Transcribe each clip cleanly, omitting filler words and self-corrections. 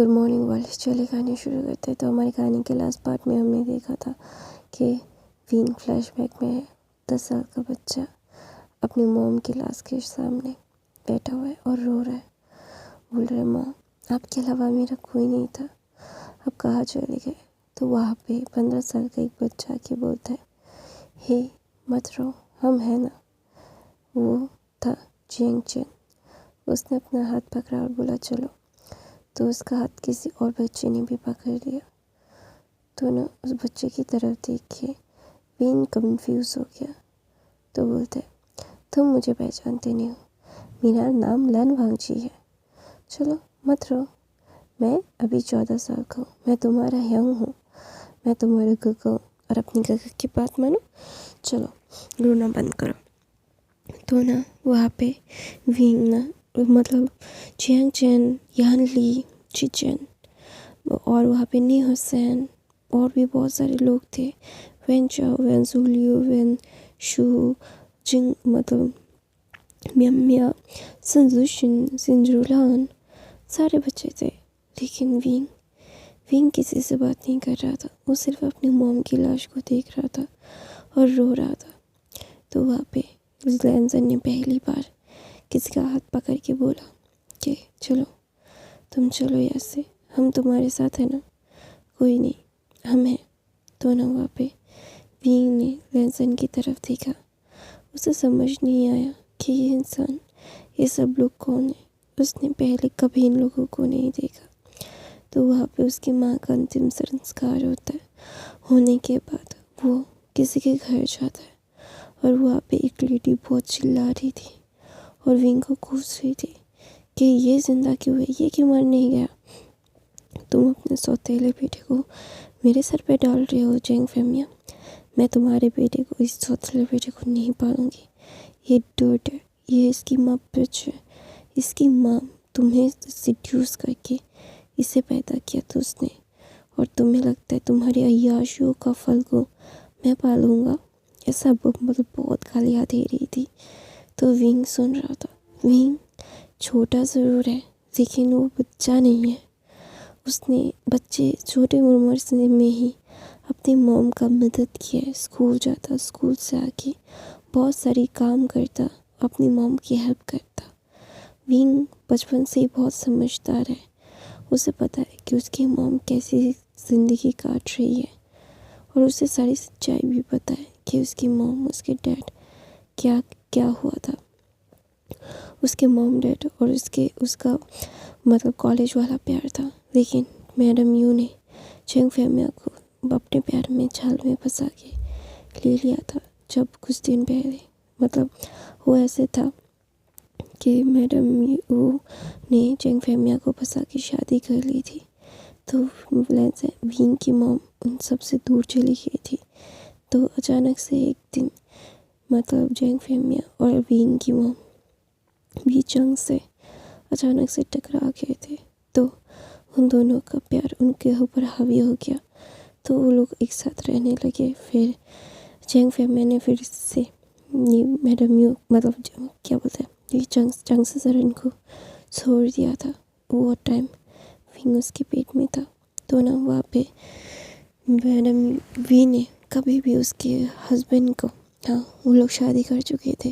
Good morning world. चलिए कहानी शुरू करते हैं। तो हमारी कहानी के लास्ट पार्ट में हमने देखा था कि विंग फ्लैशबैक में है। 10 साल का बच्चा अपनी मॉम की लाश के सामने बैठा हुआ है और रो रहा है। बोल रहा है, माँ आपके अलावा मेरा कोई नहीं था, अब कहाँ चले गए। तो वहाँ पे 15 साल का एक बच्चा आके बोलता है, हे मत रो, हम हैं ना। वो था जियांग चेन। उसने अपना हाथ पकड़ा और बोला चलो। तो उसका हाथ किसी और बच्चे ने भी पकड़ लिया। तो ना उस बच्चे की तरफ देख के विंग कंफ्यूज हो गया। तो बोलता है, तुम मुझे पहचानते नहीं हो, मेरा नाम लन वांगची है। चलो मत रो, मैं अभी 14 साल का हूँ, मैं तुम्हारा यंग हूँ, मैं तुम्हारा गगा हूँ और अपनी गगा की बात मानो। चलो रोना बंद करो। तो ना वहाँ पे विंग ना मतलब जियांग चेन, यान ली, चिचन और वहाँ पे नी हुसैन और भी बहुत सारे लोग थे। वेन चाओ, वेन जूलियो, वेन शू, जिंग मतलब म्याम्या, संजुशन, सिंजुलान, सारे बच्चे थे। लेकिन विंग किसी से बात नहीं कर रहा था। वो सिर्फ अपनी मॉम की लाश को देख रहा था और रो रहा था। तो वहाँ पे लैंसन ने पहली बार किसी का हाथ पकड़ के बोला कि चलो तुम चलो यहाँ से, हम तुम्हारे साथ है ना। कोई नहीं, हम हैं। तो ना वहाँ पे विंग ने लैंसन की तरफ देखा। उसे समझ नहीं आया कि ये इंसान, ये सब लोग कौन है। उसने पहले कभी इन लोगों को नहीं देखा। तो वहाँ पे उसकी माँ का अंतिम संस्कार होता है। होने के बाद वो किसी के घर जाता है और वहाँ पे एक लेडी बहुत चिल्ला रही थी और विंग को पूछ रही थी कि ये जिंदा क्यों है, ये क्यों मर नहीं गया। तुम अपने सौतेले बेटे को मेरे सर पे डाल रहे हो जियांग फेमिया। मैं तुम्हारे बेटे को, इस सौतेले बेटे को नहीं पालूंगी। ये डर्ट है, ये इसकी माँ पिच है। इसकी माँ तुम्हें सिड्यूस करके इसे पैदा किया था उसने, और तुम्हें लगता है तुम्हारी अय्याशियों का फल को मैं पालूंगा। ऐसा मतलब बहुत गालियाँ दे रही थी। तो विंग सुन रहा था। विंग छोटा ज़रूर है लेकिन वो बच्चा नहीं है। उसने बच्चे छोटे उम्र से में ही अपनी मॉम का मदद किया। स्कूल जाता, स्कूल से आके बहुत सारी काम करता, अपनी मॉम की हेल्प करता। विंग बचपन से ही बहुत समझदार है। उसे पता है कि उसकी मॉम कैसी ज़िंदगी काट रही है और उसे सारी सच्चाई भी पता है कि उसकी मॉम, उसके डैड क्या क्या हुआ था। उसके मॉम डैड और उसका मतलब कॉलेज वाला प्यार था। लेकिन मैडम यू ने जियांग फेमिया को अपने प्यार में जाल में फंसा के ले लिया था। जब कुछ दिन पहले मतलब वो ऐसे था कि मैडम यू ने जियांग फेमिया को फंसा के शादी कर ली थी। तो विंग की मॉम उन सब से दूर चली गई थी। तो अचानक से एक दिन मतलब जियांग फेमिया और विंग की मॉम भी जंग से अचानक से टकरा गए थे। तो उन दोनों का प्यार उनके ऊपर हावी हो गया। तो वो लोग एक साथ रहने लगे। फिर जियांग फेमिया ने फिर से ये मैडम यू मतलब क्या बोलते हैं, ये जंग से सरन को छोड़ दिया था। वो टाइम विंग उसके पेट में था। तो ना वहाँ पे मैडम वी ने कभी भी उसके हस्बैंड को, हाँ वो लोग शादी कर चुके थे,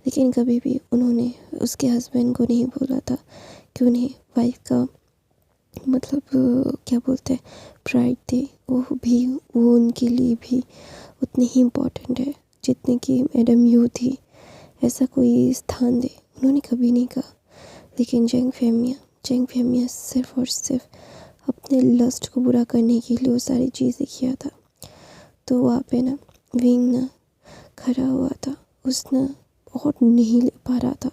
लेकिन कभी भी उन्होंने उसके हस्बैंड को नहीं बोला था कि उन्हें वाइफ का मतलब क्या बोलते हैं प्राइड थे। वो उनके लिए भी उतनी ही इम्पोर्टेंट है जितने कि मैडम यू थी। ऐसा कोई स्थान दे उन्होंने कभी नहीं कहा। लेकिन जियांग फेमिया सिर्फ और सिर्फ अपने लस्ट को पूरा करने के लिए वो सारी चीज़ें किया था। तो वहाँ पे ना विंग ना खड़ा हुआ था, उसने बहुत नहीं ले पा रहा था।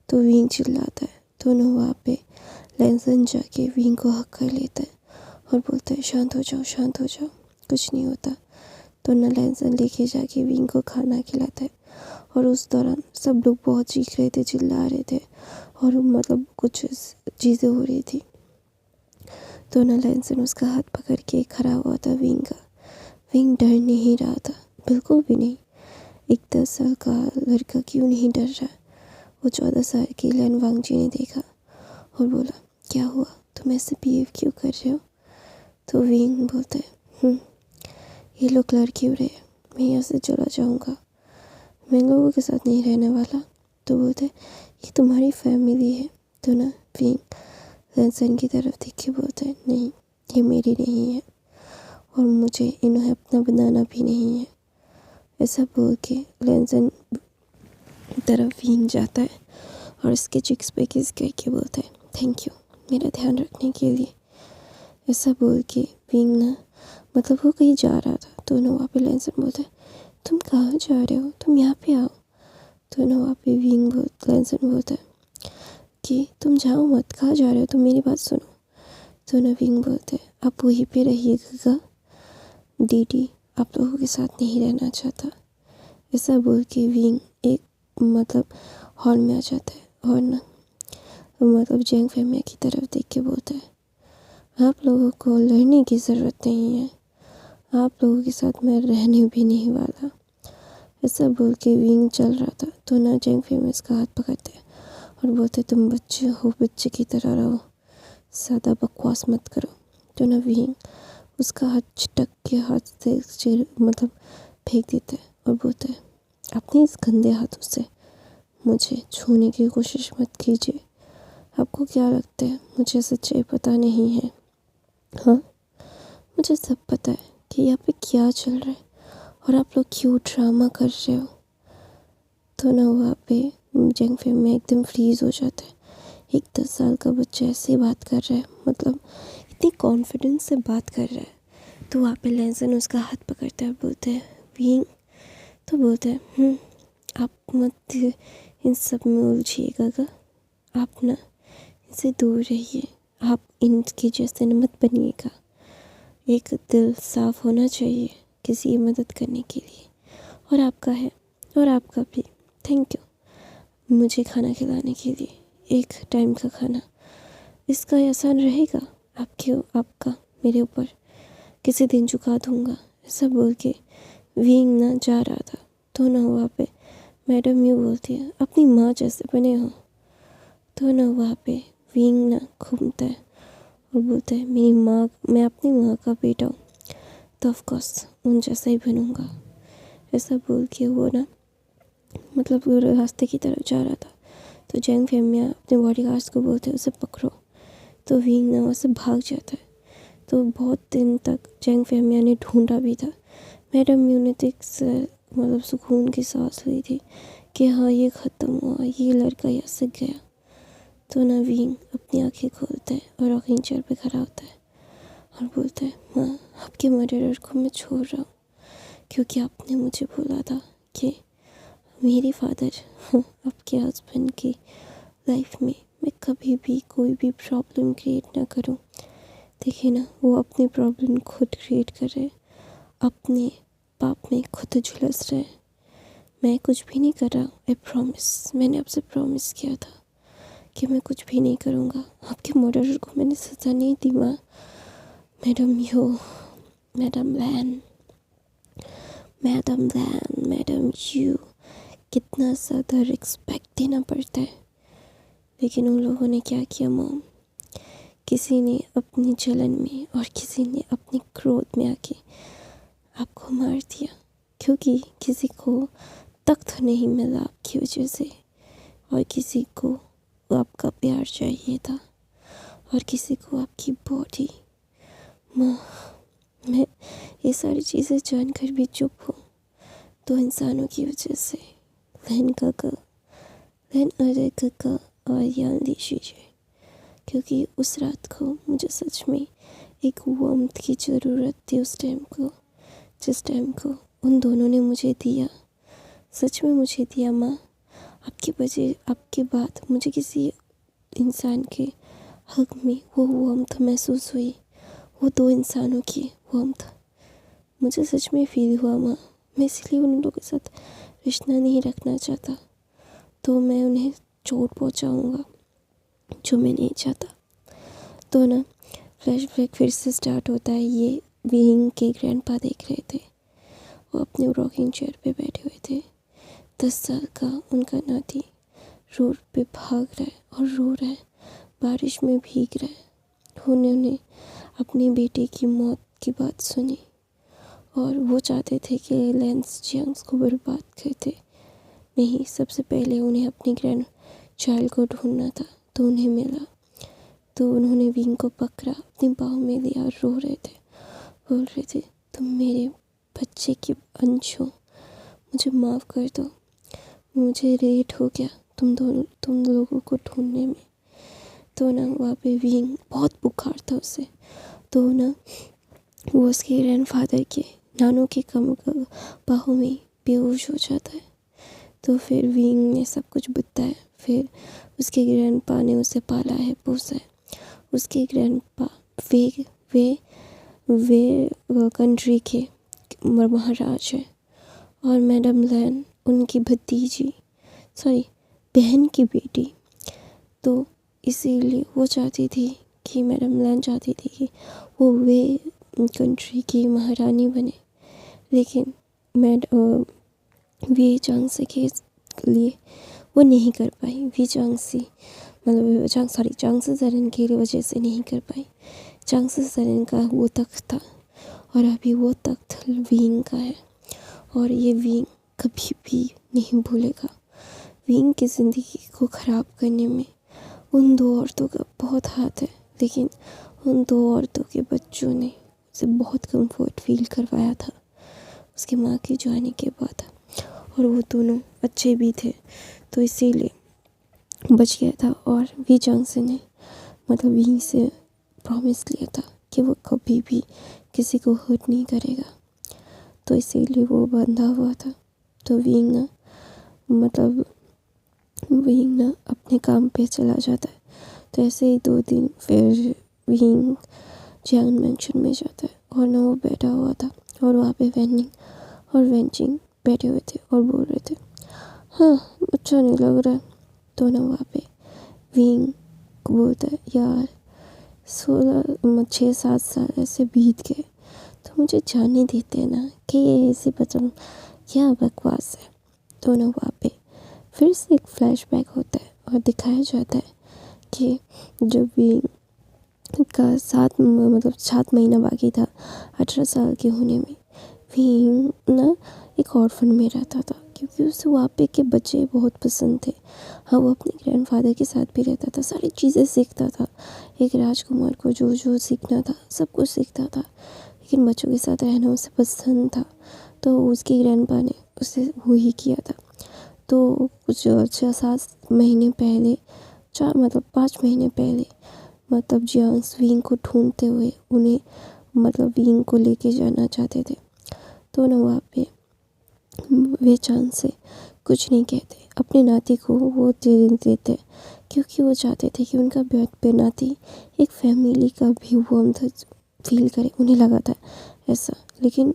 तो विंग चिल्लाता है। तो ना वहाँ पे लैंसन जाके विंग को हक कर लेता है और बोलता है शांत हो जाओ, शांत हो जाओ, कुछ नहीं होता। तो ना लैंसन लेके जाके विंग को खाना खिलाता है। और उस दौरान सब लोग बहुत चीख रहे थे, चिल्ला रहे थे और मतलब कुछ चीज़ें हो रही थी। तो ना लैंसन उसका हाथ पकड़ के खड़ा हुआ था विंग का। विंग डर नहीं रहा था, बिल्कुल भी नहीं। एक 10 साल का लड़का क्यों नहीं डर रहा। वो 14 साल की लन वांगची ने देखा और बोला, क्या हुआ, तुम ऐसे बिहेव क्यों कर रहे हो? तो विंग बोलता है ये लोग लड़के उड़े, मैं यहाँ से चला जाऊँगा, मैं लोगों के साथ नहीं रहने वाला। तो बोलते हैं ये तुम्हारी फैमिली है। तो ना विंग लैंसन की तरफ देख के बोलते हैं नहीं, ये मेरी नहीं है और मुझे इन्हें अपना बनाना भी नहीं है। ऐसा बोल के लैंसन तरफ विंग जाता है और इसके चिक्स पे किस करके बोलता है थैंक यू मेरा ध्यान रखने के लिए। ऐसा बोल के विंग ना मतलब वो कहीं जा रहा था, तो ना वहाँ पे लैंसन बोलता है तुम कहाँ जा रहे हो, तुम यहाँ पे आओ। तो ना वहाँ पे लैंसन बोलता है कि तुम जाओ मत, कहाँ जा रहे हो, तुम मेरी बात सुनो। तो ना विंग बोलते हैं आप वहीं पे रहिएगा, डीडी आप लोगों के साथ नहीं रहना चाहता। ऐसा बोल के विंग एक मतलब हॉल में आ जाता है और ना मतलब जैंग फैमिया की तरफ देख के बोलता है आप लोगों को लड़ने की ज़रूरत नहीं है, आप लोगों के साथ मैं रहने भी नहीं वाला। ऐसा बोल के विंग चल रहा था, तो ना जैंग फैमिया इसका हाथ पकड़ते हैं और बोलते तुम बच्चे हो, बच्चे की तरह रहो, ज़्यादा बकवास मत करो। तो ना विंग उसका हाथ चिटक के हाथ से मतलब फेंक देता है और बोलता है अपने इस गंदे हाथों से मुझे छूने की कोशिश मत कीजिए। आपको क्या लगता है मुझे सच्चाई पता नहीं है? हाँ, मुझे सब पता है कि यहाँ पे क्या चल रहा है और आप लोग क्यों ड्रामा कर रहे हो। तो ना वहाँ पे जैंग फैमिया एकदम फ्रीज हो जाता है। एक 10 साल का बच्चा ऐसे बात कर रहा है, मतलब इतनी कॉन्फिडेंस से बात कर रहा है। तो वहाँ पे लैंसन उसका हाथ पकड़ता है, बोलते हैं विंग, तो बोलते हैं आप मत इन सब में उलझिएगा, आप ना इनसे दूर रहिए, आप इनके जैसे न मत बनिएगा। एक दिल साफ होना चाहिए किसी की मदद करने के लिए, और आपका है और आपका भी। थैंक यू मुझे खाना खिलाने के लिए, एक टाइम का खाना, इसका एहसान रहेगा आपका मेरे ऊपर, किसी दिन चुका दूँगा। ऐसा बोल के विंग ना जा रहा था, तो ना वहाँ पे मैडम यूँ बोलती है अपनी माँ जैसे बने हो। तो ना वहाँ पे विंग ना घूमता है और बोलता है मेरी माँ, मैं अपनी माँ का बेटा हूँ तो ऑफकोर्स उन जैसा ही बनूँगा। ऐसा बोल के वो ना मतलब वो रास्ते की तरफ जा रहा था, तो जैंग फैमिया अपने बॉडीगार्ड्स को बोलते हैं उसे पकड़ो। तो विंग ना वहाँ से भाग जाता है। तो बहुत दिन तक जैंग फैमिया ने ढूंढा भी था। मैडम यू ने तो एक मतलब सुकून की सांस ली थी कि हाँ ये ख़त्म हुआ, ये लड़का यहाँ से गया। तो ना विंग अपनी आंखें खोलता है और रॉकिंग चेयर पे खड़ा होता है और बोलता है माँ आपके मर्डरर को मैं छोड़ रहा हूँ, क्योंकि आपने मुझे बोला था कि मेरे फादर आपके हस्बैंड की लाइफ में मैं कभी भी कोई भी प्रॉब्लम क्रिएट ना करूं। देखिए ना वो अपनी प्रॉब्लम खुद क्रिएट कर रहे, अपने पाप में खुद झुलस रहे। मैं कुछ भी नहीं कर रहा, आई प्रॉमिस, मैंने आपसे प्रॉमिस किया था कि मैं कुछ भी नहीं करूँगा। आपके मर्डरर को मैंने सज़ा नहीं दी माँ। Madam you, madam Lan, madam you, कितना ज़्यादा रिस्पेक्ट देना पड़ता है। लेकिन उन लोगों ने क्या किया मॉम, किसी ने अपनी जलन में और किसी ने अपने क्रोध में आके आपको मार दिया, क्योंकि किसी को तख्त नहीं मिला आपकी वजह से, और किसी को आपका प्यार चाहिए था, और किसी को आपकी बॉडी। माँ मैं ये सारी चीज़ें जानकर भी चुप हूँ, दो इंसानों की वजह से, लैन काका, लैन अरे काका और यान लीजिए, क्योंकि उस रात को मुझे सच में एक वार्मथ की ज़रूरत थी उस टाइम को, जिस टाइम को उन दोनों ने मुझे दिया, सच में मुझे दिया माँ। आपकी वजह, आपके बाद मुझे किसी इंसान के हक में वो वार्मथ महसूस हुई, वो दो इंसानों की वार्मथ मुझे सच में फील हुआ माँ। मैं इसलिए उन लोगों के साथ रिश्ता नहीं रखना चाहता, तो मैं उन्हें चोट पहुंचाऊंगा जो मैं नहीं चाहता। तो ना फ्लैशबैक फिर से स्टार्ट होता है। ये विंग के ग्रैंडपा देख रहे थे, वो अपने रॉकिंग चेयर पे बैठे हुए थे। 10 साल का उनका नाती रोड पे भाग रहा है और रो रहा है, बारिश में भीग रहा है। उन्होंने अपने बेटे की मौत की बात सुनी और वो चाहते थे कि लेंस जियांग को बर्बाद करते। नहीं, सबसे पहले उन्हें अपनी ग्रैंड चाइल्ड को ढूंढना था। तो उन्हें मिला। तो उन्होंने विंग को पकड़ा, अपनी बाहों में लिया और रो रहे थे, बोल रहे थे, तुम मेरे बच्चे की अंश हो, मुझे माफ़ कर दो, मुझे लेट हो गया तुम लोगों को ढूंढने में। तो ना वहाँ पे विंग बहुत बुखार था उसे। तो ना वो उसके ग्रैंडफादर के नानों के बाहों में बेहोश हो जाता है। तो फिर विंग ने सब कुछ बताया। फिर उसके ग्रैंडपा ने उसे पाला है, पोसा है। उसके ग्रैंडपा वे कंट्री के महाराज हैं और मैडम लैन उनकी बहन की बेटी। तो इसीलिए वो चाहती थी कि मैडम लैन चाहती थी कि वे कंट्री की महारानी बने। लेकिन वी चांगसे के लिए वो नहीं कर पाई। वी चांगसी चांगसे ज़रेन की वजह से नहीं कर पाई। चांगसे ज़रेन का वो तख्त था और अभी वो तख्त विंग का है और ये विंग कभी भी नहीं भूलेगा। विंग की ज़िंदगी को ख़राब करने में उन दो औरतों का बहुत हाथ है, लेकिन उन दो औरतों के बच्चों ने उसे बहुत कंफर्ट फील करवाया था उसकी माँ के जाने के बाद। और वो दोनों अच्छे भी थे, तो इसीलिए बच गया था। और वी चांगसे ने विंग से प्रॉमिस लिया था कि वो कभी भी किसी को हर्ट नहीं करेगा, तो इसीलिए वो बंधा हुआ था। तो विंग ना अपने काम पे चला जाता है। तो ऐसे ही 2 दिन फिर विंग जियांग मैंशन में जाता है और ना वो बैठा हुआ था और वहाँ पे वेनिंग और वेंचिंग बैठे हुए थे और बोल रहे थे, हाँ अच्छा नहीं लग रहा है। तो ना वहाँ पे विंग को बोलता है, यार 6-7 साल ऐसे बीत गए, तो मुझे जाने देते हैं ना कि ये ऐसे बचन क्या बकवास है। तो ना वहाँ पे फिर से एक फ्लैशबैक होता है और दिखाया जाता है कि जब विंग का 7 महीना बाकी था 18 साल के होने में, विंग ना एक ऑर्फन में रहता था क्योंकि उसे वहाँ पे के बच्चे बहुत पसंद थे। हाँ, वो अपने ग्रैंडफादर के साथ भी रहता था, सारी चीज़ें सीखता था। एक राजकुमार को जो सीखना था सब कुछ सीखता था, लेकिन बच्चों के साथ रहना उसे पसंद था। तो उसके ग्रैंडपा ने उसे वही किया था। तो कुछ 6-7 महीने पहले 5 महीने पहले जियांग विंग को ढूंढते हुए उन्हें विंग को लेके जाना चाहते थे। तो ना वहाँ पे वे चांद से कुछ नहीं कहते, अपने नाती को वो दे देते क्योंकि वो चाहते थे कि उनका पे नाती एक फैमिली का भी वार्मथ फील करे। उन्हें लगा था ऐसा, लेकिन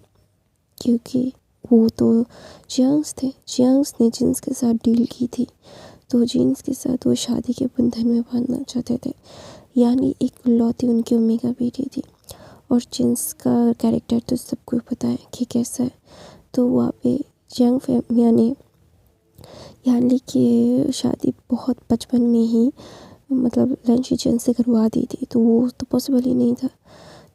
क्योंकि वो तो जियांग्स ने जिन्स के साथ डील की थी, तो जिन्स के साथ वो शादी के बंधन में बांधना चाहते थे। यानी एक लौती उनकी ओमेगा बेटी थी और जिन्स का कैरेक्टर तो सबको पता है कि कैसा है। तो वहाँ पे जियांग फैमिली ने यानी कि शादी बहुत बचपन में ही लैन शीचेन से करवा दी थी, तो वो तो पॉसिबल ही नहीं था।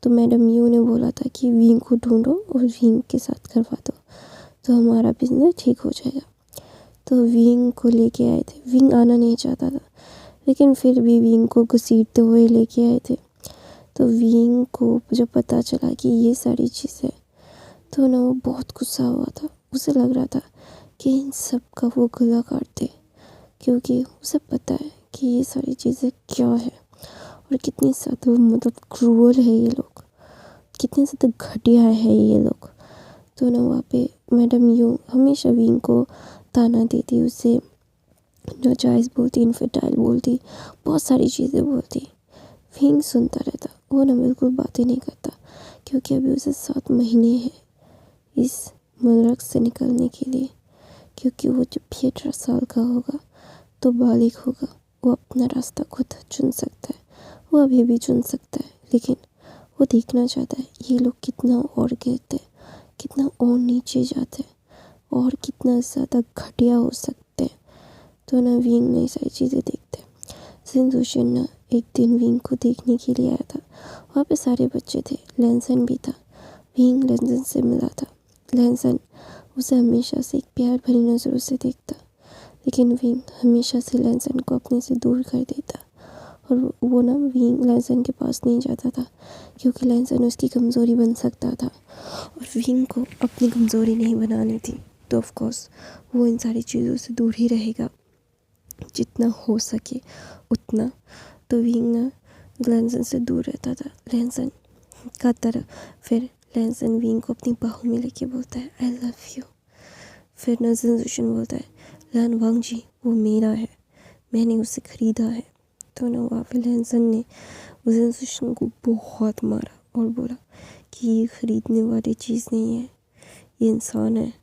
तो मैडम यू ने बोला था कि विंग को ढूंढो और विंग के साथ करवा दो तो हमारा बिजनेस ठीक हो जाएगा। तो विंग को लेके आए थे। विंग आना नहीं चाहता था, लेकिन फिर भी विंग को घसीटते हुए लेके आए थे। तो विंग को जब पता चला कि ये सारी चीज़ें, तो ना वो बहुत गुस्सा हुआ था। उसे लग रहा था कि इन सब का वो गला काट दे, क्योंकि उसे पता है कि ये सारी चीज़ें क्या है और कितनी ज़्यादा क्रूअल है ये लोग, कितने ज़्यादा घटिया है ये लोग। तो ना वहाँ पे मैडम यू हमेशा विंग को ताना देती, उसे नाजायज़ बोलती, इनफर्टाइल बोलती, बहुत सारी चीज़ें बोलती। विंग सुनता रहता, वो ना बिल्कुल बातें नहीं करता, क्योंकि अभी उसे 7 महीने हैं इस नरक से निकलने के लिए। क्योंकि वो जब भी 18 साल का होगा तो बालिग होगा, वो अपना रास्ता खुद चुन सकता है, वो अभी भी चुन सकता है। लेकिन वो देखना चाहता है ये लोग कितना और गिरते, कितना और नीचे जाते और कितना ज़्यादा घटिया हो सकते हैं। तो ना विंग ने सारी चीज़ें देखते हैं। सिंधुशन ना एक दिन विंग को देखने के लिए आया था। वहाँ पे सारे बच्चे थे, लैनसन भी था। विंग लैनसन से मिला था। लैनसन उसे हमेशा से एक प्यार भरी नज़रों से देखता, लेकिन विंग हमेशा से लैनसन को अपने से दूर कर देता। और वो ना विंग लैनसन के पास नहीं जाता था, क्योंकि लैनसन उसकी कमज़ोरी बन सकता था और विंग को अपनी कमज़ोरी नहीं बनानी थी। तो ऑफ कोर्स वो इन सारी चीज़ों से दूर ही रहेगा जितना हो सके उतना। तो विंग ना लैनसन से दूर रहता था, लैनसन का तरह। फिर लैनसन विंग को अपनी बाहों में लेके बोलता है, आई लव यू। फिर ना जिनजुशन बोलता है, लैन वांग जी वो मेरा है, मैंने उसे ख़रीदा है। तो ना वहाँ पे लैनसन ने जिनजुशन को बहुत मारा और बोला कि ये ख़रीदने वाली चीज़ नहीं है, ये इंसान है।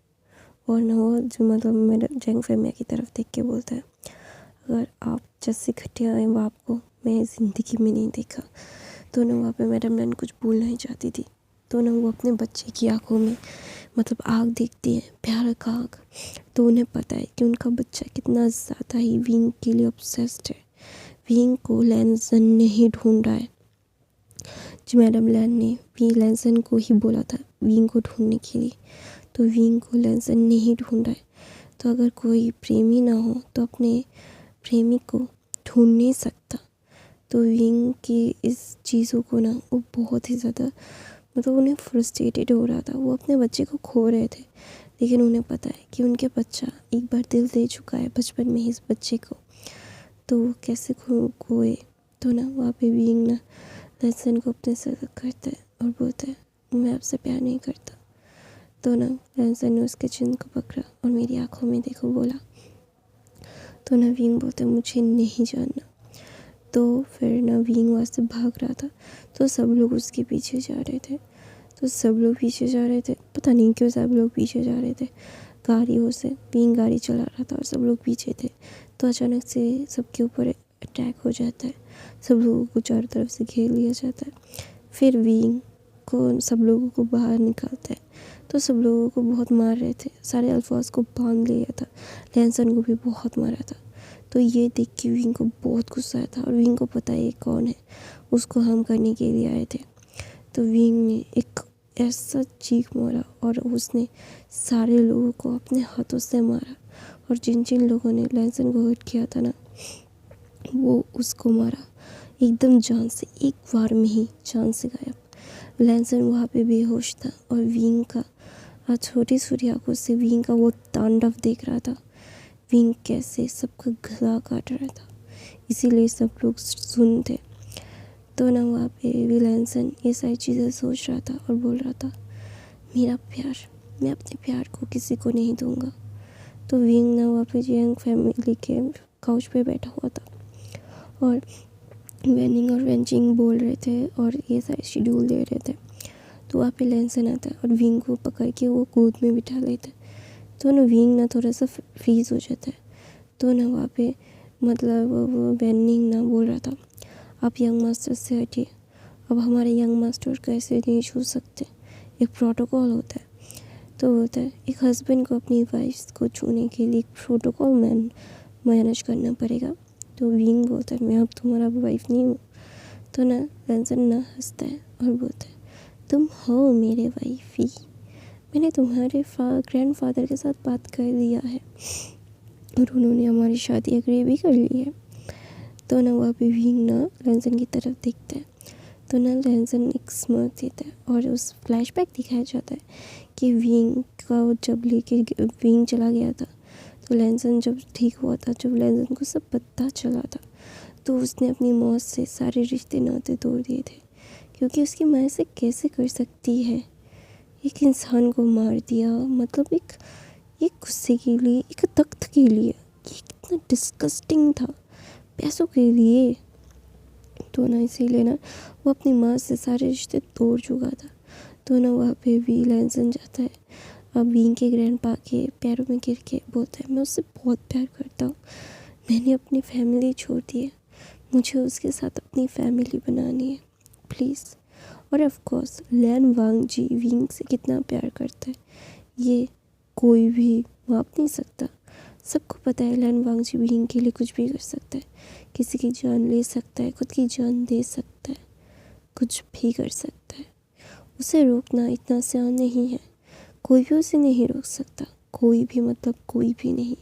और ना वो जो मतलब मेरा जंग फेमिया की तरफ देख के बोलता है, अगर आप जैसे घटिया हैं वो आपको मैं ज़िंदगी में नहीं देखा। तो ना वहाँ पे मैडम लैन कुछ बोलना ही चाहती थी। तो ना वो अपने बच्चे की आंखों में मतलब आग देखती है, प्यार का आग। तो उन्हें पता है कि उनका बच्चा कितना ज़्यादा ही विंग के लिए ऑब्सेस्ड है। विंग को लैनसन ने ही ढूंढा है। जी मैडम लैन ने भी लैनसन को ही बोला था विंग को ढूंढने के लिए, तो विंग को लैनसन ने ही ढूंढा है। तो अगर कोई प्रेमी ना हो तो अपने प्रेमी को ढूंढ नहीं सकता। तो विंग की इस चीज़ों को ना वो बहुत ही ज़्यादा मतलब उन्हें फ्रस्ट्रेटेड हो रहा था। वो अपने बच्चे को खो रहे थे, लेकिन उन्हें पता है कि उनके बच्चा एक बार दिल दे चुका है बचपन में ही इस बच्चे को, तो वो कैसे खोए। तो ना वहाँ पे विंग ना लैनसन को अपने से अलग करता है और बोलता है, मैं आपसे प्यार नहीं करता। तो ना लैनसन ने उसके चिन्ह को पकड़ा और मेरी आंखों में देखो बोला। तो ना विंग बोलता है, मुझे नहीं जानना। तो फिर ना विंग वहाँ से भाग रहा था, तो सब लोग उसके पीछे जा रहे थे। पता नहीं क्यों सब लोग पीछे जा रहे थे गाड़ियों से। विंग गाड़ी चला रहा था और सब लोग पीछे थे। तो अचानक से सबके ऊपर अटैक हो जाता है, सब लोगों को चारों तरफ से घेर लिया जाता है। फिर विंग को सब लोगों को बाहर निकालता है। तो सब लोगों को बहुत मार रहे थे, सारे अल्फाज को बांध लिया था, लैनसन को भी बहुत मारा था। तो ये देख के विंग को बहुत गुस्सा आया था और विंग को पता है ये कौन है, उसको हम करने के लिए आए थे। तो विंग ने एक ऐसा चीख मारा और उसने सारे लोगों को अपने हाथों से मारा, और जिन जिन लोगों ने लैनसन को हर्ट किया था ना वो उसको मारा एकदम जान से, एक बार में ही जान से गायब। लैनसन वहाँ पे बेहोश था और विंग का छोटी छोटी आंखों से विंग का वो तांडव देख रहा था। विंग कैसे सबका गला काट रहा था, इसीलिए सब लोग सुन थे। तो ना वहाँ पे भी लैनसन ये सारी चीज़ें सोच रहा था और बोल रहा था, मेरा प्यार, मैं अपने प्यार को किसी को नहीं दूंगा। तो विंग ना वहाँ पे यंग फैमिली के काउच पे बैठा हुआ था और वेनिंग और वेंचिंग बोल रहे थे और ये सारे शेड्यूल दे रहे थे। तो वहाँ पे लैनसन आता है और विंग को पकड़ के वो गोद में बिठा लेते हैं। तो ना विंग ना थोड़ा सा फ्रीज हो जाता है। तो ना वहाँ पे मतलब वो वेनिंग ना बोल रहा था, आप यंग मास्टर से हटिए, अब हमारे यंग मास्टर को ऐसे नहीं छू सकते, एक प्रोटोकॉल होता है। तो होता है एक हस्बैंड को अपनी वाइफ को छूने के लिए एक प्रोटोकॉल मैनेज करना पड़ेगा। तो विंग बोलता है, मैं अब तुम्हारा वाइफ नहीं हूँ। तो ना लैनसन ना हंसता है और बोलता है, तुम हो मेरे वाइफ ही, मैंने तुम्हारे ग्रैंडफादर के साथ बात कर लिया है और उन्होंने हमारी शादी एग्री भी कर ली है। तो ना वहाँ पे विंग ना लैनसन की तरफ देखता है। तो ना लैनसन एक स्मार्क देता है और उस फ्लैशबैक दिखाया जाता है कि विंग का जब लेके विंग चला गया था, तो लैनसन जब ठीक हुआ था, जब लैनसन को सब पता चला था, तो उसने अपनी मौत से सारे रिश्ते नाते तोड़ दिए थे, क्योंकि उसकी माँ ऐसे कैसे कर सकती है, एक इंसान को मार दिया, मतलब एक गुस्से के लिए, एक तख्त के लिए, ये कितना डिस्गस्टिंग था, पैसों के लिए। तो ना इसीलिए ना वो अपनी माँ से सारे रिश्ते तोड़ चुका था। तो ना वहाँ पे भी लैनसन जाता है, अब विंग के ग्रैंडपा के पैरों में गिर के बोलता है, मैं उससे बहुत प्यार करता हूँ, मैंने अपनी फैमिली छोड़ दी है, मुझे उसके साथ अपनी फैमिली बनानी है, प्लीज़। और of course Lan Wangji विंग से कितना प्यार करता है ये कोई भी माप नहीं सकता। सबको पता है लैन वांगजी विंग के लिए कुछ भी कर सकता है, किसी की जान ले सकता है, खुद की जान दे सकता है, कुछ भी कर सकता है। उसे रोकना इतना आसान नहीं है, कोई भी उसे नहीं रोक सकता, कोई भी मतलब कोई भी नहीं।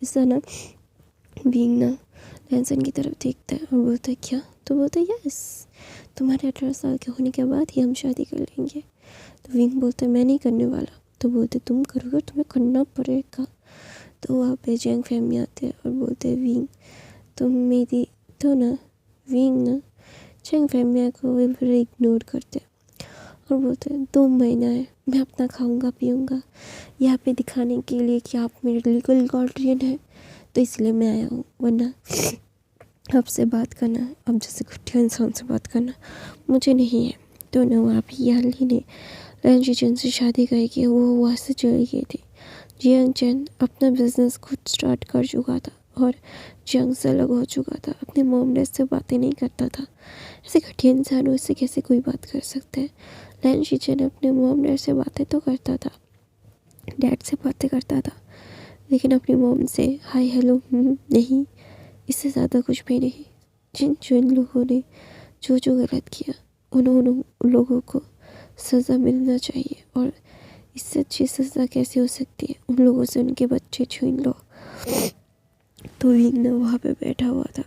ऐसा ना विंग ना लैनसन की तरफ देखता है और बोलता है क्या? तो बोलता है यस, तुम्हारे 18 साल के होने के बाद ही हम शादी कर लेंगे। तो विंग बोलता है मैं नहीं करने वाला। तो बोलते तुम करोगे, तुम्हें करना पड़ेगा। तो वहाँ पे जैंग फैमिली आते हैं और बोलते हैं विंग तुम मेरी, तो ना विंग ना जैंग फैमिली को फिर इग्नोर करते हैं और बोलते हैं 2 महीना है, मैं अपना खाऊंगा पीऊंगा यहाँ पे दिखाने के लिए कि आप मेरे लीगल गार्डियन है, तो इसलिए मैं आया हूँ, वरना आपसे बात करना, आप जैसे घटिया इंसान से बात करना मुझे नहीं है। तो ना वहाँ पे याली ने लैन जीचन से शादी करके वो वहाँ से चली गई थी। जियांग चैन अपना बिजनेस खुद स्टार्ट कर चुका था और जियांग से अलग हो चुका था, अपने मॉम डैड से बातें नहीं करता था। ऐसे घटिया इंसानों से कैसे कोई बात कर सकता है? लैन जीचन अपने मॉम डैड से बातें तो करता था, डैड से बातें करता था, लेकिन अपनी मॉम से हाय हेलो नहीं, इससे ज़्यादा कुछ भी नहीं। जिन जिन लोगों ने जो जो गलत किया उन लोगों को सज़ा मिलना चाहिए, और इससे अच्छी सज़ा कैसे हो सकती है? उन लोगों से उनके बच्चे छीन लो। तो विंग ना वहाँ पे बैठा हुआ था।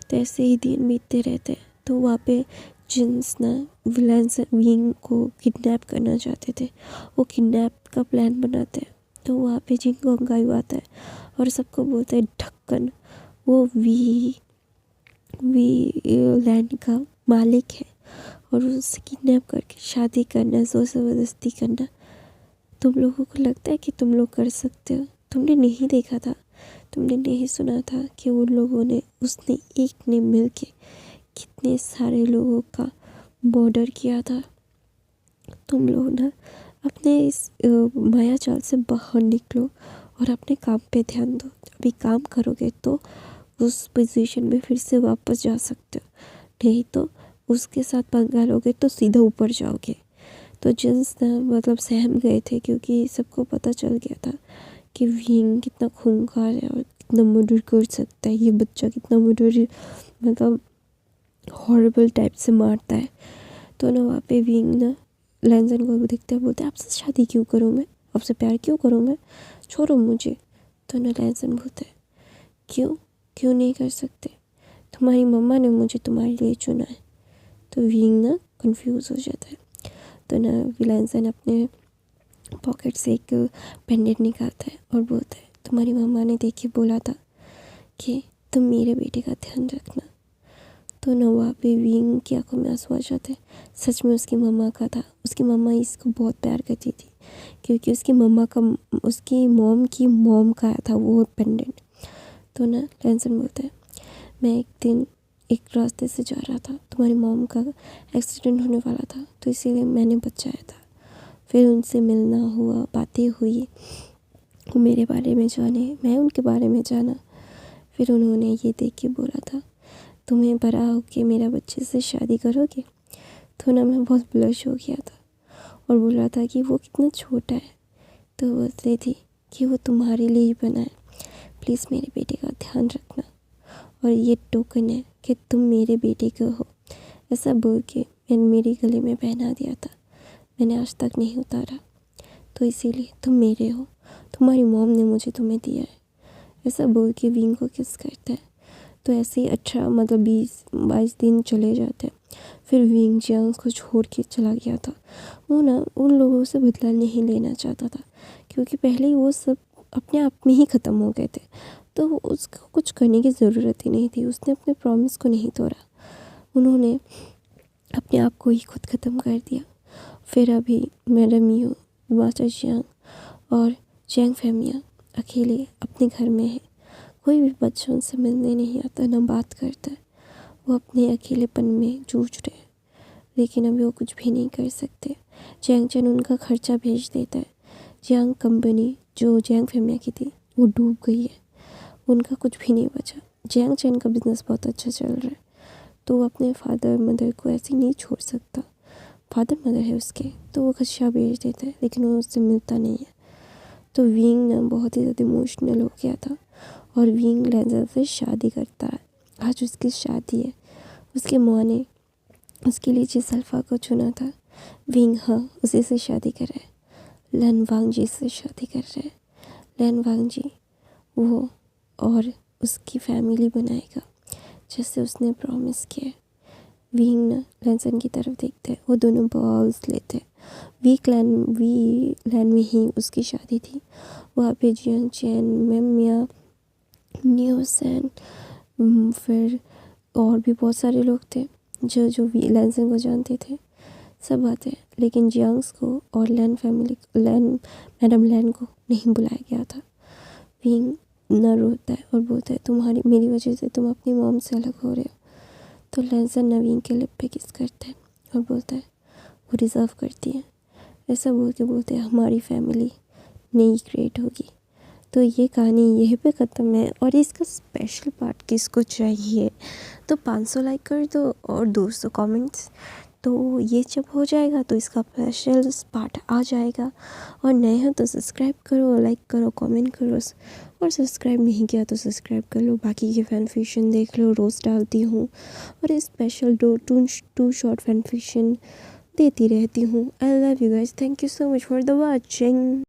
तो ऐसे ही दिन बीतते रहते। तो वहाँ पे जिन्स ना विलेंस विंग को किडनैप करना चाहते थे, वो किडनैप का प्लान बनाते हैं। तो वहाँ पे जिंग गोंगाई आता है और सबको बोलता है ढक्कन वो वी लैंड का मालिक है और उससे किडनैप करके शादी करना, ज़ोर ज़बरदस्ती करना तुम लोगों को लगता है कि तुम लोग कर सकते हो? तुमने नहीं देखा था, तुमने नहीं सुना था कि उन लोगों ने, उसने एक ने मिल के कितने सारे लोगों का मर्डर किया था। तुम लोग ना अपने इस माया जाल से बाहर निकलो और अपने काम पे ध्यान दो। अभी काम करोगे तो उस पोजीशन में फिर से वापस जा सकते हो, नहीं तो उसके साथ पंगा लोगे तो सीधा ऊपर जाओगे। तो जिन्स ना मतलब सहम गए थे, क्योंकि सबको पता चल गया था कि विंग कितना खूंखार है और कितना मर्डर कर सकता है, ये बच्चा कितना मर्डर मतलब हॉरिबल टाइप से मारता है। तो ना वहाँ पे विंग ना लैंसन को देखते हैं, बोलते हैं आपसे शादी क्यों करूँ मैं, आपसे प्यार क्यों करूँ मैं, छोड़ो मुझे। तो ना लैंसन बोलते हैं क्यों क्यों नहीं कर सकते, तुम्हारी मम्मा ने मुझे तुम्हारे लिए चुना है। तो विंग ना कंफ्यूज हो जाता है। तो ना लैंसन अपने पॉकेट से एक पेंडेंट निकालता है और बोलता है तुम्हारी मम्मा ने देख के बोला था कि तुम मेरे बेटे का ध्यान रखना। तो ना वहाँ पे विंग की आंखों में आंसू आ जाते हैं। सच में उसकी मम्मा का था, उसकी मम्मा इसको बहुत प्यार करती थी, क्योंकि उसकी मम्मा का, उसकी मॉम की मॉम का था वो पेंडेंट। तो ना लैंसन बोलता है मैं एक दिन एक रास्ते से जा रहा था, तुम्हारी मॉम का एक्सीडेंट होने वाला था, तो इसीलिए मैंने बचाया था। फिर उनसे मिलना हुआ, बातें हुई, वो मेरे बारे में जाने, मैं उनके बारे में जाना। फिर उन्होंने ये देख के बोला था तुम्हें बड़ा हो के मेरा बच्चे से शादी करोगे। तो ना मैं बहुत ब्लश हो गया था और बोला था कि वो कितना छोटा है। तो बोलती थी कि वो तुम्हारे लिए ही बना है, प्लीज़ मेरे बेटे का ध्यान रखना, और ये टोकन है कि तुम मेरे बेटे को हो। ऐसा बोल के मैंने मेरे गले में पहना दिया था, मैंने आज तक नहीं उतारा, तो इसीलिए तुम मेरे हो, तुम्हारी मॉम ने मुझे तुम्हें दिया है। ऐसा बोल के विंग को किस करता है। तो ऐसे ही 18 मतलब 20-22 दिन चले जाते हैं। फिर विंग जियांग को छोड़ के चला गया था। वो ना उन लोगों से बदला नहीं लेना चाहता था, क्योंकि पहले ही वो सब अपने आप में ही ख़त्म हो गए थे, तो उसको कुछ करने की ज़रूरत ही नहीं थी। उसने अपने प्रॉमिस को नहीं तोड़ा, उन्होंने अपने आप को ही खुद ख़त्म कर दिया। फिर अभी मैडम यू, मास्टर जियांग और जियांग फैमिलियाँ अकेले अपने घर में है। कोई भी बच्चा उनसे मिलने नहीं आता, ना बात करता है। वो अपने अकेलेपन में जूझ रहे हैं, लेकिन अभी वो कुछ भी नहीं कर सकते। जियांग चैन उनका खर्चा भेज देता है। जियांग कंपनी जो जियांग फैमिली की थी वो डूब गई है, उनका कुछ भी नहीं बचा। जियांग चैन का बिजनेस बहुत अच्छा चल रहा है, तो वो अपने फादर मदर को ऐसे नहीं छोड़ सकता। फादर मदर है उसके, तो वो खर्चा भेज देता है, लेकिन वो उससे मिलता नहीं है। तो विंग ना बहुत ही ज़्यादा इमोशनल हो गया था और विंग लेंजन से शादी करता है। आज उसकी शादी है। उसकी माँ ने उसके लिए जिस अल्फ़ा को चुना था, विंग हाँ उसी से शादी कर रहा है। लन वांगजी से शादी कर रहा है। लन वांगजी वो और उसकी फैमिली बनाएगा जैसे उसने प्रॉमिस किया है। विंग ना लेंसन की तरफ देखते हैं। वो दोनों बॉल्स लेते हैं। वी लैंड में ही उसकी शादी थी। वहाँ पे जियांग चैन, मेमिया, न्यूसन, फिर और भी बहुत सारे लोग थे जो वी लेंसन को जानते थे। सब आते हैं, लेकिन जियांग्स को और मैडम लैन को नहीं बुलाया गया था। विंग न रोता है और बोलता है मेरी वजह से तुम अपनी मॉम से अलग हो रहे हो। तो लेंसन नवीन के लिप पे किस करता है और बोलता है वो डिज़र्व करती है। ऐसा बोलते हमारी फैमिली नई क्रिएट होगी। तो ये कहानी यहीं पे ख़त्म है और इसका स्पेशल पार्ट किसको चाहिए तो 500 लाइक कर दो और 200 कमेंट्स। तो ये जब हो जाएगा तो इसका स्पेशल पार्ट आ जाएगा। और नए हो तो सब्सक्राइब करो, लाइक करो, कमेंट करो और सब्सक्राइब नहीं किया तो सब्सक्राइब कर लो। बाकी के फैन फिक्शन देख लो, रोज़ डालती हूँ और special two short fan fiction देती रहती हूँ। I love you guys, thank you so much for the watching.